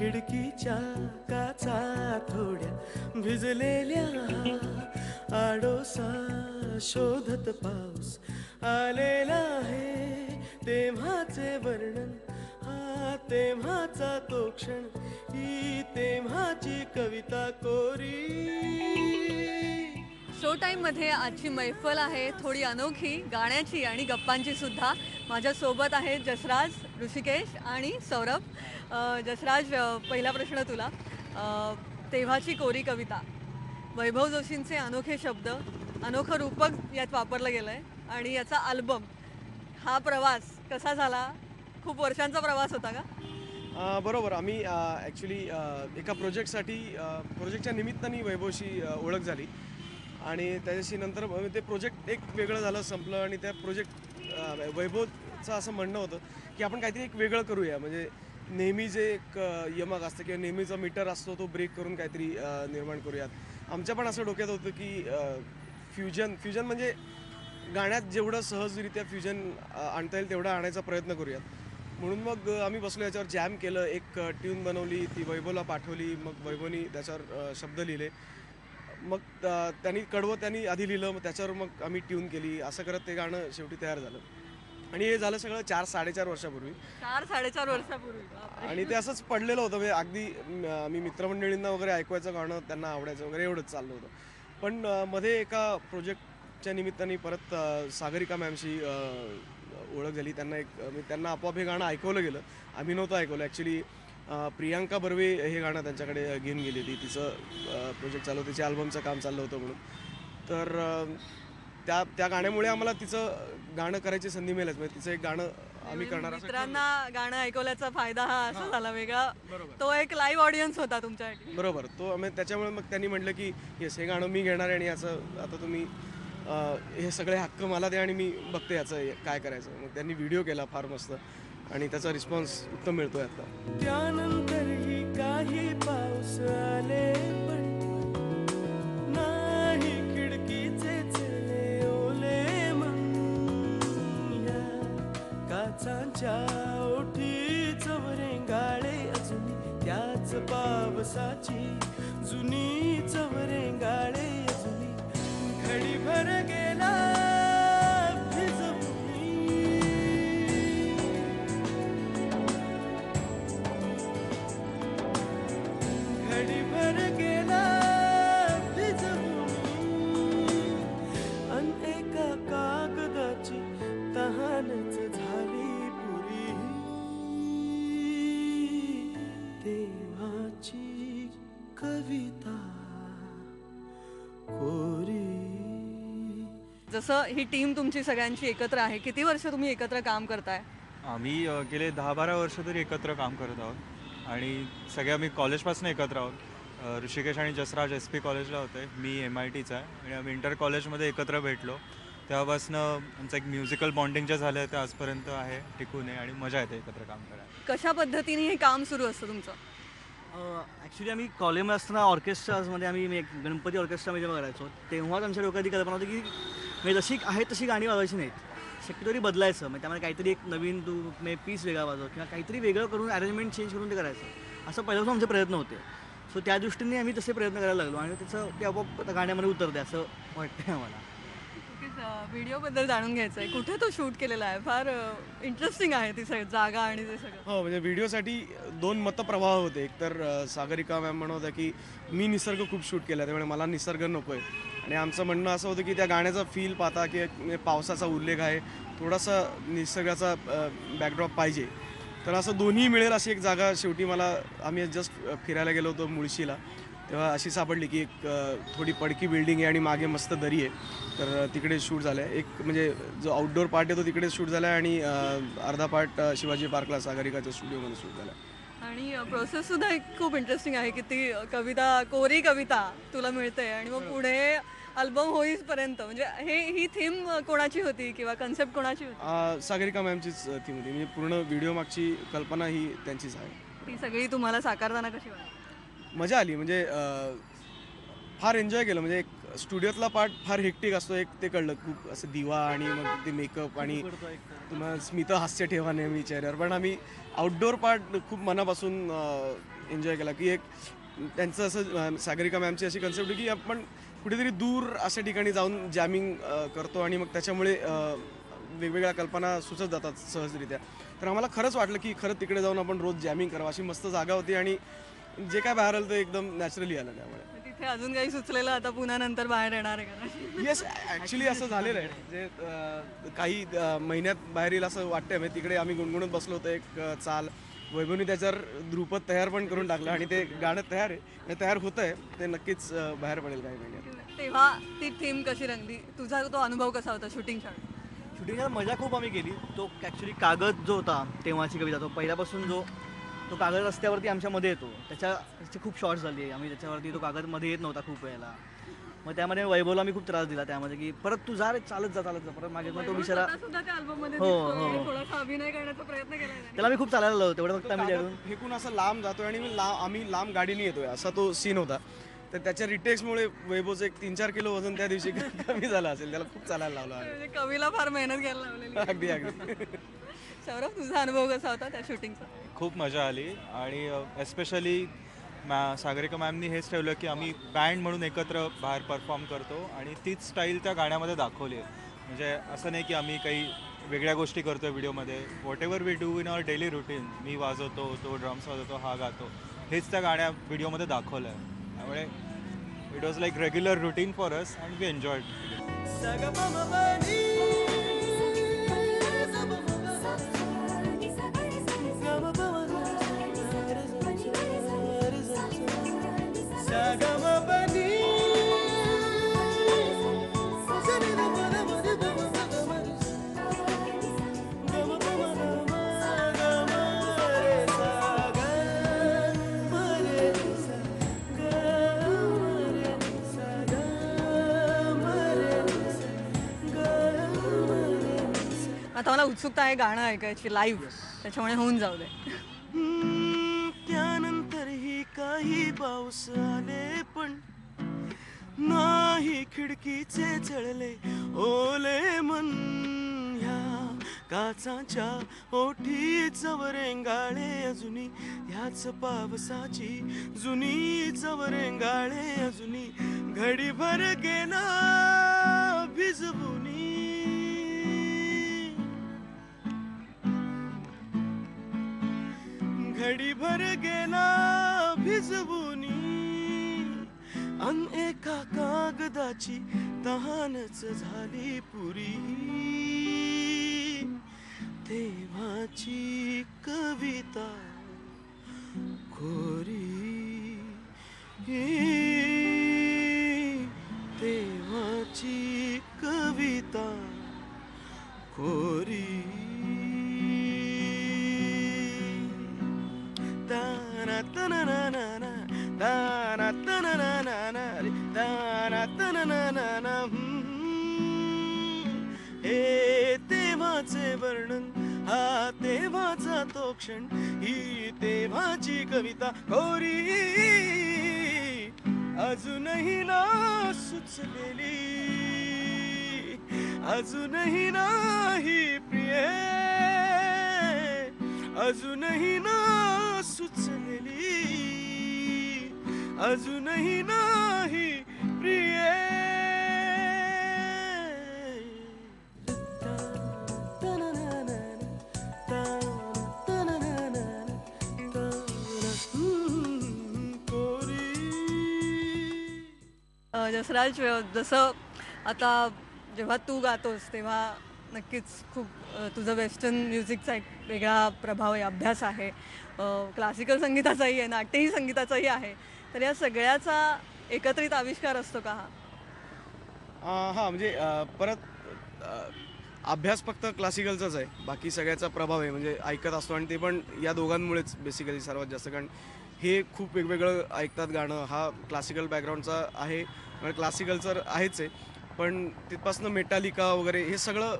खिडकीच्या काचा थोड्या भिजलेल्या आडोसा शोधत पाऊस आलेला आहे तेव्हाचे वर्णन हा तेव्हाचा तो क्षण ही तेव्हाची कविता कोरी. शो टाईममध्ये आजची मैफल आहे थोडी अनोखी गाण्याची आणि गप्पांची सुद्धा. माझ्यासोबत आहेत जसराज, ऋषिकेश आणि सौरभ. जसराज, पहिला प्रश्न तुला. तेव्हाची कोरी कविता, वैभव जोशींचे अनोखे शब्द, अनोखं रूपक यात वापरलं गेलं आहे आणि याचा अल्बम. हा प्रवास कसा झाला? खूप वर्षांचा प्रवास होता का? बरोबर. आम्ही ॲक्च्युली एका प्रोजेक्टच्या निमित्ताने वैभवशी ओळख झाली आणि त्याच्याशी नंतर ते प्रोजेक्ट एक वेगळं झालं, संपलं आणि त्या वैभवचं असं म्हणणं होतं की आपण काहीतरी एक वेगळं करूया. म्हणजे नेहमी जे एक यमक असतं किंवा नेहमीचा मीटर असतो तो ब्रेक करून काहीतरी निर्माण करूयात. आमच्या पण असं डोक्यात होतं की फ्युजन म्हणजे गाण्यात जेवढं सहजरित्या फ्युजन आणता येईल तेवढं आणायचा प्रयत्न करूयात. म्हणून मग आम्ही बसलो, याच्यावर जॅम केलं, एक ट्यून बनवली, ती वैभवला पाठवली. मग वैभवनी त्याच्यावर शब्द लिहिले. मग त्यांनी आधी लिहिलं, मग त्याच्यावर मग आम्ही ट्यून केली. असं करत ते गाणं शेवटी तयार झालं आणि हे झालं सगळं 4-4.5 वर्षापूर्वी. 4-4.5 वर्षापूर्वी. आणि ते असंच पडलेलं होतं. म्हणजे अगदी मी मित्रमंडळींना वगैरे ऐकवायचं गाणं, त्यांना आवडायचं वगैरे, एवढंच चाललं होतं. पण मध्ये एका प्रोजेक्टच्या निमित्ताने परत सागरिका मॅमशी ओळख झाली. त्यांना आपोआप हे गाणं ऐकवलं गेलं. आम्ही नव्हतं ऐकवलं ॲक्च्युली. प्रियांका बर्वे हे गाणं त्यांच्याकडे घेऊन गेली होती. तिचं प्रोजेक्ट चालू, तिच्या अल्बमचं काम चाललं होतं म्हणून. तर त्या गाण्यामुळे आम्हाला तिचं गाणं करायची संधी मिळालीच. म्हणजे तिचं एक गाणं आम्ही करणार. मित्रांना गाणं ऐकवल्याचा फायदा हा असा झाला वेगळा. तो एक लाईव्ह ऑडियन्स होता तुमच्यासाठी. बरोबर. त्याच्यामुळे मग त्यांनी म्हटलं की येस, हे गाणं मी घेणार आहे आणि याचं आता तुम्ही हे सगळे हक्क मला द्या आणि मी बघते याचं काय करायचं. मग त्यांनी व्हिडिओ केला फार मस्त आणि त्याचा रिस्पॉन्स उत्तम मिळतोय आता. त्यानंतरही काही पाऊस आले पण नाही खिडकीचे चले ओले मन या काचांच्या ओठी चवरेंगाळे अजूनी त्याच पावसाची जुनी चवरेंगाळे अजूनी घडीभर गेला घडीभर गेला अन एका कागदाची तहानच झाली पुरी. तेव्हाची कविता कोरी. जसं ही टीम तुमची सगळ्यांची एकत्र आहे, किती वर्ष तुम्ही एकत्र काम करताय? आम्ही गेले 10-12 वर्ष तरी एकत्र काम करत आहोत आणि सगळे आम्ही कॉलेजपासून एकत्र आहोत. ऋषिकेश आणि जसराज SP कॉलेजला होते, मी MITचा आहे आणि आम्ही इंटर कॉलेजमध्ये एकत्र भेटलो. तेव्हापासून आमचं एक म्युझिकल बॉन्डिंग जे झालं ते आजपर्यंत आहे, टिकून आहे आणि मजा येते एकत्र काम करायला. कशा पद्धतीने हे काम सुरू असतं तुमचं? ॲक्च्युली आम्ही कॉलेजमध्ये असताना ऑर्केस्ट्रामध्ये आम्ही गणपती ऑर्केस्ट्रामध्ये करायचो. तेव्हाच आमच्या डोक्यात कल्पना होती की म्हणजे जशी आहे तशी गाणी वाजवायची नाहीत, शक्यतो बदलायचं. म्हणजे त्यामध्ये काहीतरी एक नवीन पीस वेगळा वाजव किंवा काहीतरी वेगळं करून अरेंजमेंट चेंज करून ते करायचं, असं पहिल्यापासून आमचे प्रयत्न होते. सो त्या दृष्टीने आम्ही तसे प्रयत्न करायला लागलो आणि ते आपोआप गाण्यामध्ये उतरते असं वाटतं आम्हाला. व्हिडिओबद्दल जाणून घ्यायचं आहे, कुठे तो शूट केलेला आहे? फार इंटरेस्टिंग आहे ती जागा आणि ते सगळं. हो, म्हणजे व्हिडिओसाठी 2 मतप्रवाह होते. एक तर सागरिका मॅम म्हणत होत्या की मी निसर्ग खूप शूट केला, त्यामुळे मला निसर्ग नको आहे. आणि आमचं म्हणणं असं होतं की त्या गाण्याचा फील पाहता की पावसाचा उल्लेख आहे, थोडासा निसर्गाचा बॅकड्रॉप पाहिजे. तर असं दोन्ही मिळेल अशी एक जागा शेवटी आम्ही जस्ट फिरायला गेलो होतो मुळशीला, तेव्हा अशी सापडली की एक थोडी पडकी बिल्डिंग आहे आणि मागे मस्त दरी आहे. तर तिकडे शूट झालं आहे. एक म्हणजे जो आउटडोअर पार्ट आहे तो तिकडे शूट झाला आहे आणि अर्धा पार्ट शिवाजी पार्कला सागरिकाच्या स्टुडिओमध्ये शूट झाला आहे. आणि प्रोसेससुद्धा एक खूप इंटरेस्टिंग आहे की ती कविता, कोरी कविता तुला मिळते आणि मग पुढे अल्बम होईपर्यंत म्हणजे ही थीम कोणाची होती किंवा कन्सेप्ट कोणाची होती? सागरिका मॅमचीच थीम होती. म्हणजे पूर्ण व्हिडिओ मागची कल्पना ही त्यांचीच आहे. ती सगळी तुम्हाला साकारताना कशी वाटली? मजा आली. म्हणजे फार एन्जॉय केलं. म्हणजे एक स्टुडिओतला पार्ट फार हेक्टिक असतो, एक ते कळलं. खूप असं दिवा आणि मग ते मेकअप आणि तुम्हाला स्मित हास्य ठेवा नेहमी चेहऱ्यावर. पण आम्ही आउटडोअर पार्ट खूप मनापासून एन्जॉय केला की एक त्यांचं असं सागरिका मॅमची अशी कन्सेप्ट होती की आपण कुठेतरी दूर अशा ठिकाणी जाऊन जॅमिंग करतो आणि मग त्याच्यामुळे वेगवेगळ्या कल्पना सुचत जातात सहजरित्या. तर आम्हाला खरंच वाटलं की खरंच तिकडे जाऊन आपण रोज जॅमिंग करावं, अशी मस्त जागा होती आणि जे काय बाहेर आलं ते एकदम नॅचरली आलं. त्यामुळे तिथे अजून काही सुचलेलं आता पुन्हा नंतर बाहेर येणार आहे का? येस, ॲक्च्युली असं झालेलं आहे. जे काही महिन्यात बाहेर येईल असं वाटतंय. म्हणजे तिकडे आम्ही गुणगुणत बसलो होतो एक चाल. वैभवनी त्याच्यावर ध्रुपद तयार पण करून टाकलं आणि ते गाणं तयार आहे, हे तयार होतं आहे. ते नक्कीच बाहेर पडेल काही महिन्यात. तेव्हा ती थीम कशी रंगली? तुझा तो अनुभव कसा होता शूटिंगच्या? शूटिंगला मजा खूप आम्ही केली. तो ॲक्च्युली कागद जो होता तेव्हाची कविता, तो पहिल्यापासून जो तो कागद रस्त्यावरती आमच्यामध्ये येतो, त्याची खूप शॉर्ट्स झाली. आम्ही त्याच्यावरती तो कागद मध्ये येत नव्हता खूप वेळेला. मग त्यामध्ये वैभवला मी खूप त्रास दिला त्यामध्ये की परत तू जा रे, चालत जा परत मागे. मग तो बिचारा थोडासा अभिनय करण्याचा प्रयत्न केला. त्याला मी खूप चालायला लावतो तेवढं फक्त आम्ही कागद फेकून असं लांब जातोय आणि आम्ही लांब गाडीने येतोय असा तो सीन होता. तर त्याच्या रिटेक्समुळे वैभवचं एक 3-4 किलो वजन त्या दिवशी कमी झालं असेल. त्याला खूप चालायला लावलं. म्हणजे कवीला फार मेहनत घ्यायला लावलेली. अगदी अगदी. सौरभ, तुझा अनुभव कसा होता त्या शूटिंगचा? खूप मजा आली आणि एस्पेशली सागरिका मॅमनी हेच ठेवलं की आम्ही बँड म्हणून एकत्र बाहेर परफॉर्म करतो आणि तीच स्टाईल त्या गाण्यामध्ये दाखवली आहे. म्हणजे असं नाही की आम्ही काही वेगळ्या गोष्टी करतो व्हिडिओमध्ये. Whatever we do in our daily routine, मी वाजवतो, तो ड्रम्स वाजवतो, हा गातो, हेच त्या गाण्या व्हिडिओमध्ये दाखवलं आहे. त्यामुळे it was like regular routine for us and we enjoyed. आता मला उत्सुकता आहे गाणं ऐकायची लाईव्ह, त्याच्यामुळे होऊन जाऊ दे. त्यानंतरही काही पाऊस आले पण नाही खिडकीचे चळले ओले मन. ह्या काचाच्या ओठी चवरेंगाळे अजुनी, ह्याच पावसाची जुनी चवरेंगाळे अजुनी. घडीभर गेला भिजवुनी, घडीभर गेला भिजवुनी. अन एका कागदाची तहानच झाली पुरी, तेव्हाची कविता कोरी, तेव्हाची कविता कोरी. ताना तना ना ना ना, ताना तना ना ना ना, ताना तना ना ना ना. हे तेव्हाचे वर्णन, हा तेव्हाचा तो क्षण, ही तेव्हाची कविता कोरी. अजूनही ना सुचलेली, अजूनही नाही प्रिय, अजूनही ना सुचलेली, अजूनही नाही प्रिय. जसराज, जसं आता जेव्हा तू गातोस तेव्हा नक्कीच खूप तुझं वेस्टर्न म्युझिकचा एक वेगळा प्रभाव आहे, अभ्यास आहे, क्लासिकल संगीताचाही आहे, नाट्यही संगीताचाही आहे. तर या सगळ्याचा एकत्रित आविष्कार असतो का हा? हां, म्हणजे परत अभ्यास फक्त क्लासिकलचाच आहे, बाकी सगळ्याचा प्रभाव आहे. म्हणजे ऐकत असतो आणि ते पण या दोघांमुळेच बेसिकली सर्वात जास्त. कारण हे खूप वेगवेगळं ऐकतात गाणं. हा क्लासिकल बॅकग्राऊंडचा आहे, म्हणजे क्लासिकलचं आहेच आहे, पण तिथपासनं मेटालिका वगैरे हे सगळं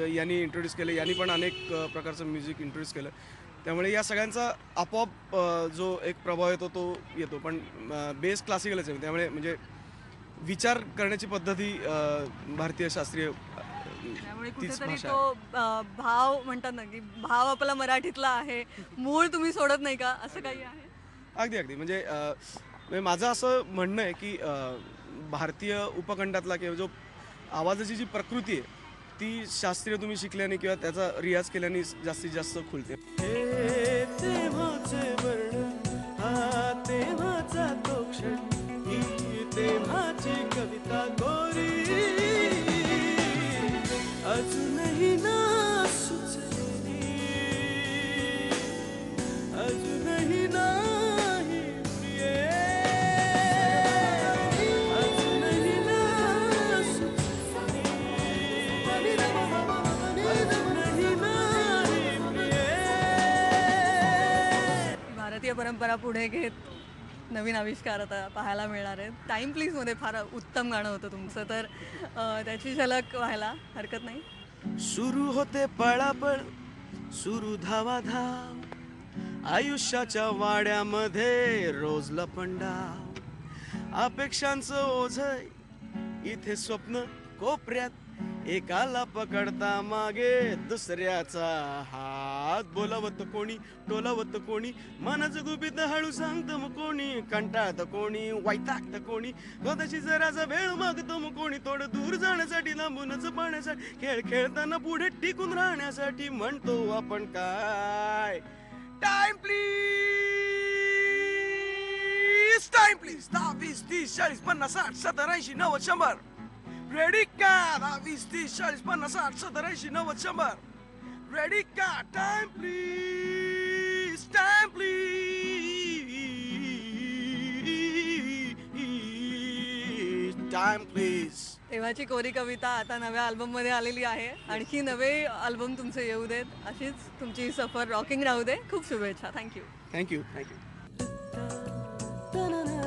यांनी इंट्रोड्यूस केलं. यांनी पण अनेक प्रकारचं म्युझिक इंट्रोड्यूस केलं. त्यामुळे या सगळ्यांचा आपोआप जो एक प्रभाव येतो तो येतो, पण बेस क्लासिकलच आहे. त्यामुळे म्हणजे विचार करण्याची पद्धती भारतीय शास्त्रीय त्यामुळे तीच कुठेतरी भाषा तो भाव म्हणतात ना की भाव आपला मराठीतला आहे, मूळ तुम्ही सोडत नाही का, असं काही आहे? अगदी म्हणजे माझं असं म्हणणं आहे की भारतीय उपखंडातला किंवा जो आवाजाची जी प्रकृती आहे ती शास्त्रीय तुम्ही शिकल्याने किंवा त्याचा रियाज केल्याने जास्तीत जास्त खुलते. हे तेव्हाचे वर्णन, हा तेव्हाचा तो क्षण, ही तेव्हाची कविता गोरी अजूनही ना सुचली, अजूनही नाही प्रिये, अजूनही ना सुचली, अजूनही नाही प्रिये. भारतीय परंपरा पुढे घेत नवीन आविष्कार आता पाहायला मिळणार आहेत. टाईम प्लीजमध्ये फार उत्तम गाणं होतं तुमचं, तर त्याची झलक व्हायला हरकत नाही. सुरू होते पळापळ, सुरू धावाधाव, आयुष्याच्या वाड्यामध्ये रोज लपंडाव, अपेक्षांचं ओझ इथे स्वप्न कोपऱ्यात, एकाला पकडता मागे दुसऱ्याचा हात, बोलावत कोणी टोलावत कोणी, मनाचं गुपित हळू सांगतं मग कोणी, कंटाळत कोणी वैतागत कोणी, स्वतःची जराचा वेळ मागतो मग कोणी, थोडं दूर जाण्यासाठी लांबूनच पाहण्यासाठी, खेळ खेळताना पुढे टिकून राहण्यासाठी म्हणतो आपण काय, time please, time please. 10, 20, 30, 40, 50, 60, 70, 80, 90, 100. Ready का? 10, 20, 30, 40, 50, 60, 70, 80, 90, 100. रेडी का? Time please, time please, time please. तेव्हाची कोरी कविता आता नव्या अल्बममध्ये आलेली आहे. आणखी नवे अल्बम तुमचे येऊ देत, अशीच तुमची सफर रॉकिंग राहू दे. खूप शुभेच्छा. थँक्यू. थँक्यू. Ta-na-na.